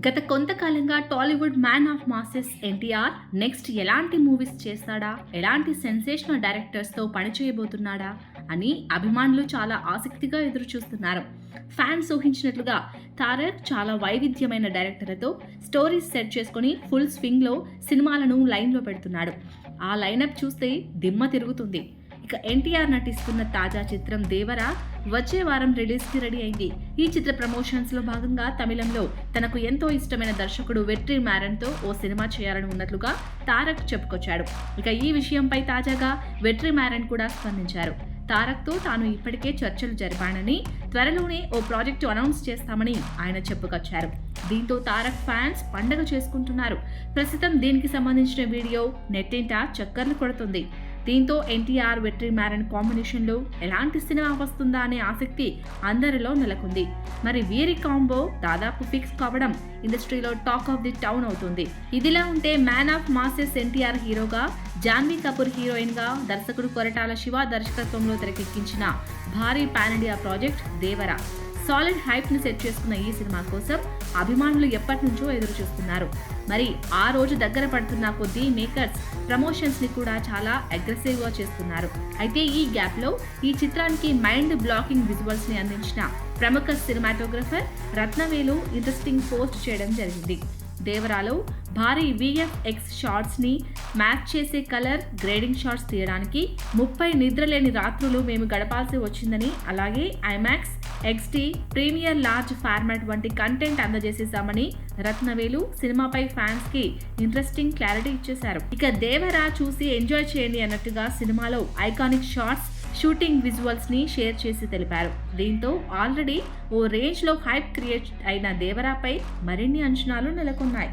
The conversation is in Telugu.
గత కొంతకాలంగా Tollywood man of masses NTR next ఎలాంటి మూవీస్ చేస్తాడా, ఎలాంటి సెన్సేషనల్ డైరెక్టర్స్తో పనిచేయబోతున్నాడా అని అభిమానులు చాలా ఆసక్తిగా ఎదురు చూస్తున్నారు. ఫ్యాన్స్ ఊహించినట్లుగా తారక్ చాలా వైవిధ్యమైన డైరెక్టర్లతో స్టోరీస్ సెట్ చేసుకుని ఫుల్ స్వింగ్లో సినిమాలను లైన్లో పెడుతున్నాడు. ఆ లైనప్ చూస్తే దిమ్మ తిరుగుతుంది. ఇక ఎన్టీఆర్ నటిస్తున్న తాజా చిత్రం దేవర వచ్చే వారం రిలీజ్కి రెడీ అయింది. ఈ చిత్ర ప్రమోషన్స్లో భాగంగా తమిళంలో తనకు ఎంతో ఇష్టమైన దర్శకుడు వెట్రి మ్యారన్తో ఓ సినిమా చేయాలని ఉన్నట్లుగా తారక్ చెప్పుకొచ్చాడు. ఇక ఈ విషయంపై తాజాగా వెట్రి మ్యారన్ కూడా స్పందించారు. తారక్తో తాను ఇప్పటికే చర్చలు జరిపానని, త్వరలోనే ఓ ప్రాజెక్టు అనౌన్స్ చేస్తామని ఆయన చెప్పుకొచ్చారు. దీంతో తారక్ ఫ్యాన్స్ పండగ చేసుకుంటున్నారు. ప్రస్తుతం దీనికి సంబంధించిన వీడియో నెట్టింట చక్కర్లు కొడుతుంది. దీంతో ఎన్టీఆర్ వెట్రి మ్యారన్ కాంబినేషన్లో ఎలాంటి సినిమా వస్తుందా అనే ఆసక్తి అందరిలో నెలకొంది. మరి వీరి కాంబో దాదాపు ఫిక్స్ కావడం ఇండస్ట్రీలో టాక్ ఆఫ్ ది టౌన్ అవుతుంది. ఇదిలా ఉంటే మ్యాన్ ఆఫ్ మాసెస్ ఎన్టీఆర్ హీరోగా, జాన్వీ కపూర్ హీరోయిన్ గా దర్శకుడు కొరటాల శివ దర్శకత్వంలో తెరకెక్కించిన భారీ పాన్ ఇండియా ప్రాజెక్ట్ దేవర సాలిడ్ హైప్ ని సెట్ చేసుకున్న ఈ సినిమా కోసం అభిమానులు ఎప్పటి నుంచో ఎదురు చూస్తున్నారు. మరి ఆ రోజు దగ్గర పడుతున్న కొద్దీ మేకర్స్ ప్రమోషన్స్ ని కూడా చాలా అగ్రెసివ్ గా చేస్తున్నారు. అయితే ఈ గ్యాప్ లో ఈ చిత్రానికి మైండ్ బ్లాకింగ్ విజువల్స్ ని అందించిన ప్రముఖ సినిమాటోగ్రఫర్ రత్నవేలు ఇంట్రెస్టింగ్ పోస్ట్ చేయడం జరిగింది. దేవరాలో భారీ విఎఫ్ఎక్స్ షాట్స్ ని మ్యాచ్ చేసే కలర్ గ్రేడింగ్ షాట్స్ తీయడానికి 30 నిద్రలేని రాత్రులు మేము గడపాల్సి వచ్చిందని, అలాగే ఐమాక్స్, ఎక్స్టీ, ప్రీమియర్ లార్జ్ ఫార్మాట్ వంటి కంటెంట్ అందజేసేసామని రత్నవేలు సినిమాపై ఫ్యాన్స్ కి ఇంట్రెస్టింగ్ క్లారిటీ ఇచ్చేశారు. ఇక దేవరా చూసి ఎంజాయ్ చేయండి అన్నట్టుగా సినిమాలో ఐకానిక్ షాట్స్, షూటింగ్ విజువల్స్ ని షేర్ చేసి తెలిపారు. దీంతో ఆల్రెడీ ఓ రేంజ్ లో హైప్ క్రియేట్ అయిన దేవరాపై మరిన్ని అంచనాలు నెలకొన్నాయి.